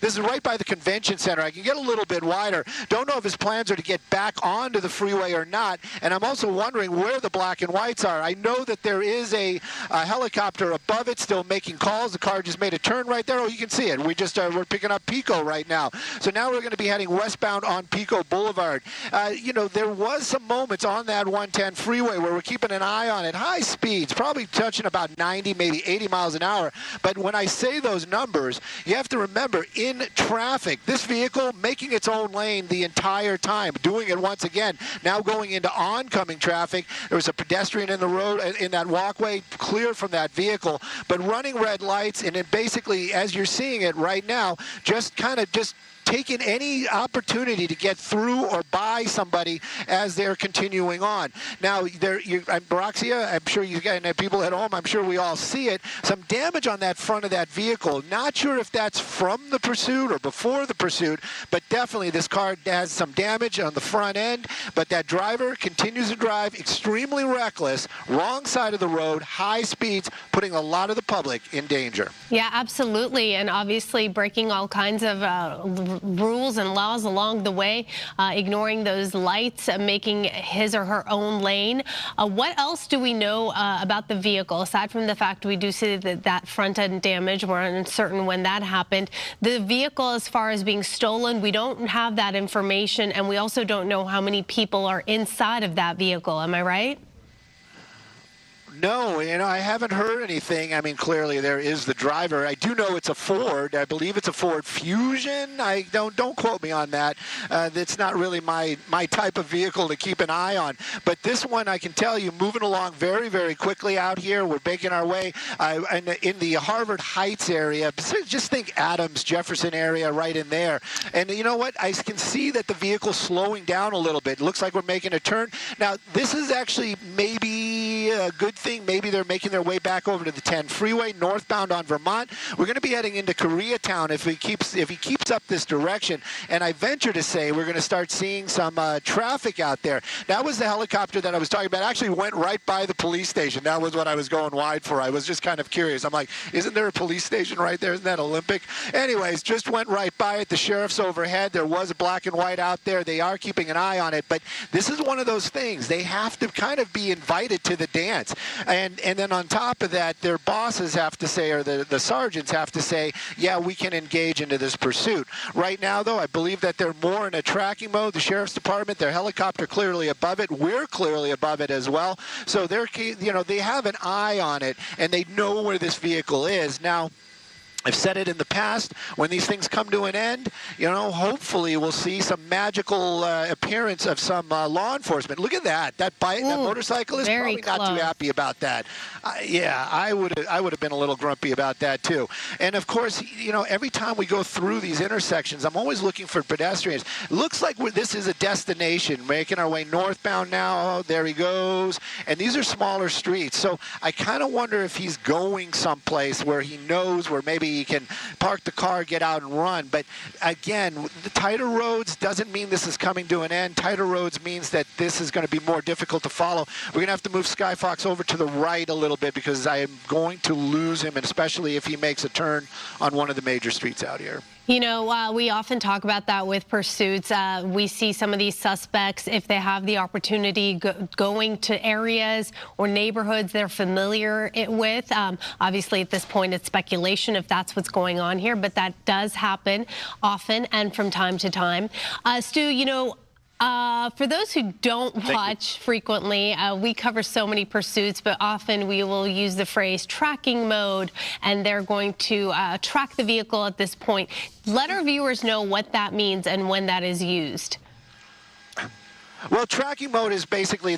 This is right by the convention center. I can get a little bit wider. Don't know if his plans are to get back onto the freeway or not. And I'm also wondering where the black and whites are. I know that there is a helicopter above it still making calls. The car just made a turn right there. Oh, you can see it. We're picking up Pico right now. So now we're going to be heading westbound on Pico Boulevard. There was some moments on that 110 freeway where we're keeping an eye on it. High speeds, probably touching about 90, maybe 80 miles an hour. But when I say those numbers, you have to remember, in traffic, this vehicle making its own lane the entire time, doing it once again, now going into oncoming traffic. There was a pedestrian in the road, in that walkway, clear from that vehicle, but running red lights, and it basically, as you're seeing it right now, just taking any opportunity to get through or by somebody as they're continuing on. Now, Baroxia, I'm sure you guys, people at home, I'm sure we all see it, some damage on that front of that vehicle. Not sure if that's from the pursuit or before the pursuit, but definitely this car has some damage on the front end, but that driver continues to drive extremely reckless, wrong side of the road, high speeds, putting a lot of the public in danger. Yeah, absolutely, and obviously breaking all kinds of rules and laws along the way, ignoring those lights, making his or her own lane. What else do we know about the vehicle, aside from the fact we do see that front end damage? We're uncertain when that happened. The vehicle, as far as being stolen, we don't have that information, and we also don't know how many people are inside of that vehicle. Am I right? No, I haven't heard anything. I mean, clearly there is the driver. I do know it's a Ford. I believe it's a Ford Fusion. Don't quote me on that. That's not really my type of vehicle to keep an eye on. But this one, I can tell you, moving along very, very quickly out here. We're making our way in the Harvard Heights area. Just think Adams, Jefferson area right in there. And you know what? I can see that the vehicle's slowing down a little bit. It looks like we're making a turn. Now, this is actually maybe a good thing. Maybe they're making their way back over to the 10 freeway, northbound on Vermont. We're going to be heading into Koreatown if he keeps up this direction. And I venture to say we're going to start seeing some traffic out there. That was the helicopter that I was talking about. Actually went right by the police station. That was what I was going wide for. I was just kind of curious. I'm like, isn't there a police station right there? Isn't that Olympic? Anyways, just went right by it. The sheriff's overhead. There was a black and white out there. They are keeping an eye on it. But this is one of those things. They have to kind of be invited to the dance. And then on top of that, their bosses have to say, or the sergeants have to say, yeah, we can engage into this pursuit. Right now, though, I believe that they're more in a tracking mode. The sheriff's department, their helicopter clearly above it. We're clearly above it as well. So they have an eye on it, and they know where this vehicle is. Now, I've said it in the past, when these things come to an end, hopefully we'll see some magical appearance of some law enforcement. Look at that. That motorcyclist probably close. Not too happy about that. Yeah, I would have been a little grumpy about that too. And of course, every time we go through these intersections, I'm always looking for pedestrians. Looks like this is a destination, making our way northbound now. Oh, there he goes. And these are smaller streets. So I kind of wonder if he's going someplace where he knows where maybe he can park the car, get out and run. But again, the tighter roads doesn't mean this is coming to an end. Tighter roads means that this is going to be more difficult to follow. We're going to have to move Skyfox over to the right a little bit because I am going to lose him, and especially if he makes a turn on one of the major streets out here. We often talk about that with pursuits. We see some of these suspects, if they have the opportunity, going to areas or neighborhoods they're familiar with. Obviously, at this point, it's speculation if that's what's going on here, but that does happen often and from time to time. Stu, for those who don't watch frequently, we cover so many pursuits, but often we will use the phrase tracking mode, and they're going to track the vehicle at this point. Let our viewers know what that means and when that is used. Well, tracking mode is basically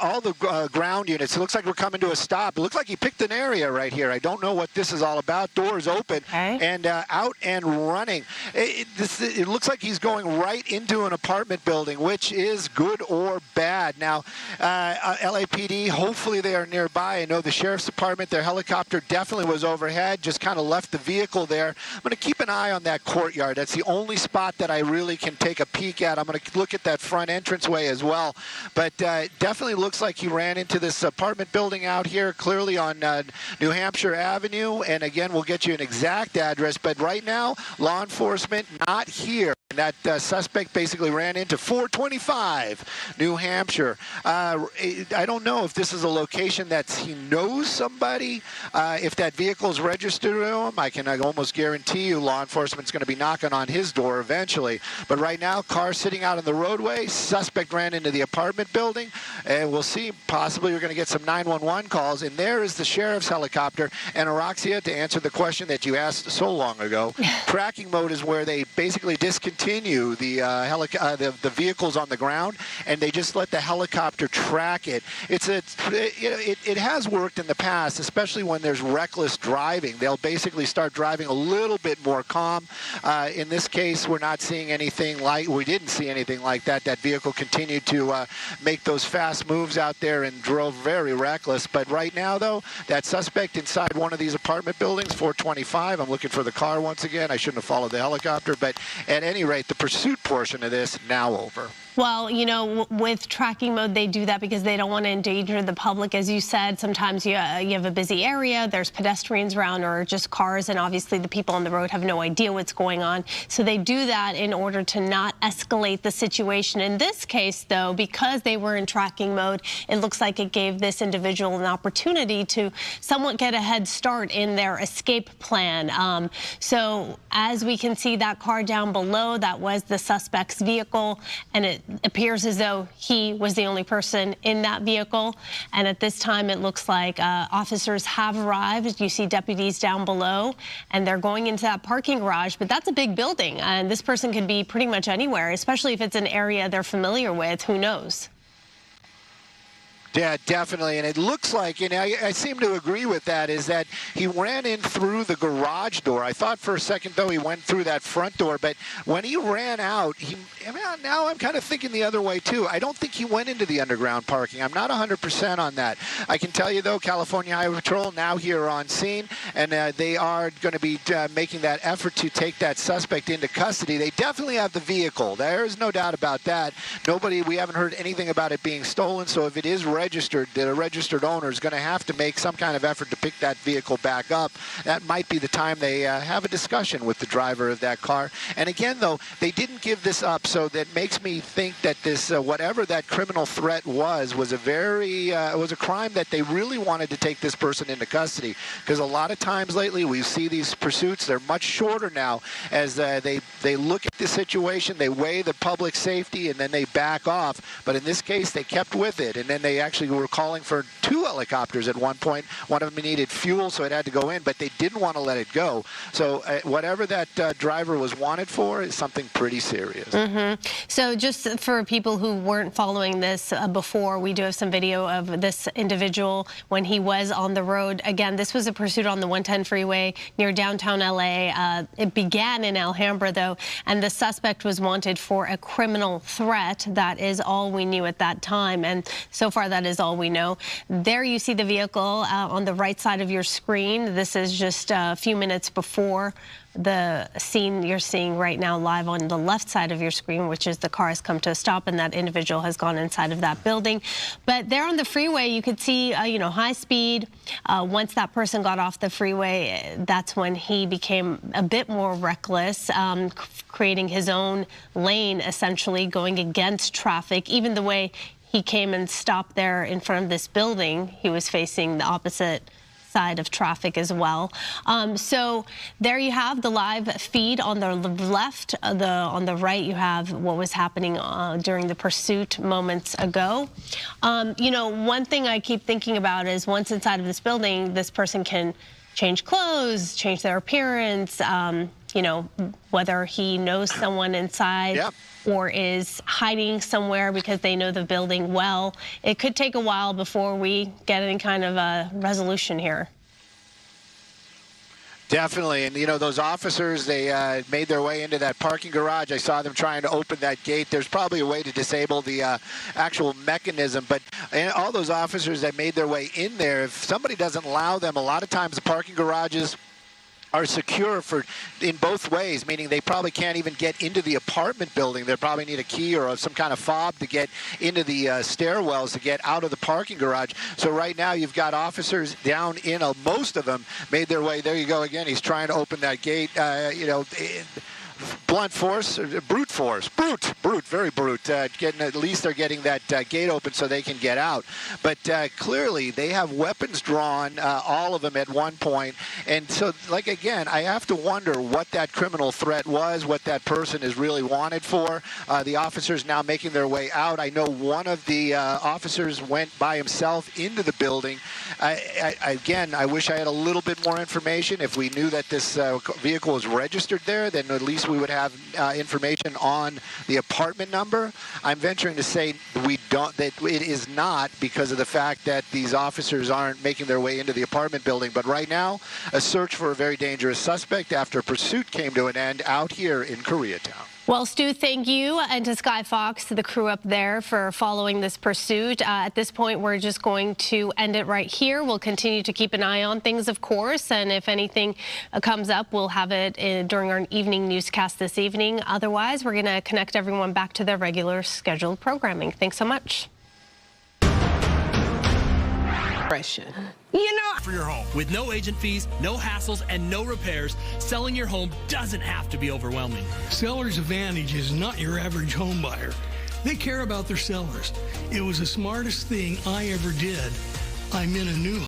all the ground units. It looks like we're coming to a stop. It looks like he picked an area right here. I don't know what this is all about. Doors open and out and running. It looks like he's going right into an apartment building, which is good or bad. Now, LAPD, hopefully they are nearby. I know the sheriff's department, their helicopter definitely was overhead, just kind of left the vehicle there. I'm going to keep an eye on that courtyard. That's the only spot that I really can take a peek at. I'm going to look at that front entrance its way as well. But definitely looks like he ran into this apartment building out here, clearly on New Hampshire Avenue. And again, we'll get you an exact address. But right now, law enforcement not here. That suspect basically ran into 425 New Hampshire. I don't know if this is a location that he knows somebody. If that vehicle is registered to him, I can almost guarantee you law enforcement's going to be knocking on his door eventually. But right now, car sitting out on the roadway, suspect ran into the apartment building, and we'll see, possibly we're going to get some 911 calls. And there is the sheriff's helicopter. And Araxia, to answer the question that you asked so long ago, tracking mode is where they basically discontinue the vehicles on the ground, and they just let the helicopter track it. It has worked in the past, especially when there's reckless driving. They'll basically start driving a little bit more calm. In this case, we didn't see anything like that. That vehicle continued to make those fast moves out there and drove very reckless. But right now, though, that suspect inside one of these apartment buildings, 425. I'm looking for the car once again. I shouldn't have followed the helicopter, but at any rate, the pursuit portion of this now over. Well, you know, with tracking mode, they do that because they don't want to endanger the public. As you said, sometimes you have a busy area, there's pedestrians around or just cars, and obviously the people on the road have no idea what's going on. So they do that in order to not escalate the situation. In this case, though, because they were in tracking mode, it looks like it gave this individual an opportunity to somewhat get a head start in their escape plan. So as we can see, that car down below, that was the suspect's vehicle, and it appears as though he was the only person in that vehicle. And at this time, it looks like officers have arrived. You see deputies down below, and they're going into that parking garage. But that's a big building, and this person could be pretty much anywhere, especially if it's an area they're familiar with. Who knows? Yeah, definitely. And it looks like, and I seem to agree with that, is that he ran in through the garage door. I thought for a second, though, he went through that front door. But when he ran out, now I'm kind of thinking the other way, too. I don't think he went into the underground parking. I'm not 100% on that. I can tell you, though, California Highway Patrol now here on scene, and they are going to be making that effort to take that suspect into custody. They definitely have the vehicle. There's no doubt about that. We haven't heard anything about it being stolen, so if it is registered, the registered owner is going to have to make some kind of effort to pick that vehicle back up. That might be the time they have a discussion with the driver of that car. And again, though, they didn't give this up, so that makes me think that this, whatever that criminal threat was a crime that they really wanted to take this person into custody. Because a lot of times lately, we see these pursuits, they're much shorter now, as they look at the situation, they weigh the public safety, and then they back off. But in this case, they kept with it, and then they actually were calling for 2 helicopters at one point. One of them needed fuel, so it had to go in, but they didn't want to let it go. So whatever that driver was wanted for is something pretty serious. So just for people who weren't following this before, we do have some video of this individual when he was on the road. Again, this was a pursuit on the 110 freeway near downtown LA. It began in Alhambra, though, and the suspect was wanted for a criminal threat. That is all we knew at that time, and so far that is all we know. There you see the vehicle on the right side of your screen. This is just a few minutes before the scene you're seeing right now live on the left side of your screen, which is the car has come to a stop and that individual has gone inside of that building. But there on the freeway, you could see, high speed. Once that person got off the freeway, that's when he became a bit more reckless, creating his own lane, essentially going against traffic. Even the way he came and stopped there in front of this building, he was facing the opposite side of traffic as well. So there you have the live feed on the left. On the right, you have what was happening during the pursuit moments ago. One thing I keep thinking about is once inside of this building, this person can change clothes, change their appearance, whether he knows someone inside. Yep. Or is hiding somewhere because they know the building well. It could take a while before we get any kind of a resolution here. Definitely, and those officers, they made their way into that parking garage. I saw them trying to open that gate. There's probably a way to disable the actual mechanism, but all those officers that made their way in there, if somebody doesn't allow them, a lot of times the parking garages are secure in both ways, meaning they probably can't even get into the apartment building. They probably need a key or some kind of fob to get into the stairwells to get out of the parking garage. So right now you've got officers down in, most of them made their way. There you go again. He's trying to open that gate. Blunt force, brute force, brute, very brute. At least they're getting that gate open so they can get out. But clearly they have weapons drawn, all of them at one point. And so, like, again, I have to wonder what that criminal threat was, what that person is really wanted for. The officers now making their way out. I know one of the officers went by himself into the building. Again, I wish I had a little bit more information. If we knew that this vehicle was registered there, then at least we would have information on the apartment number. I'm venturing to say that it is not, because of the fact that these officers aren't making their way into the apartment building. But right now, a search for a very dangerous suspect after pursuit came to an end out here in Koreatown. Well, Stu, thank you, and to Sky Fox, to the crew up there, for following this pursuit. At this point, we're just going to end it right here. We'll continue to keep an eye on things, of course, and if anything comes up, we'll have it during our evening newscast this evening. Otherwise, we're going to connect everyone back to their regular scheduled programming. Thanks so much. For your home. With no agent fees, no hassles, and no repairs, selling your home doesn't have to be overwhelming. Seller's Advantage is not your average home buyer. They care about their sellers. It was the smartest thing I ever did. I'm in a new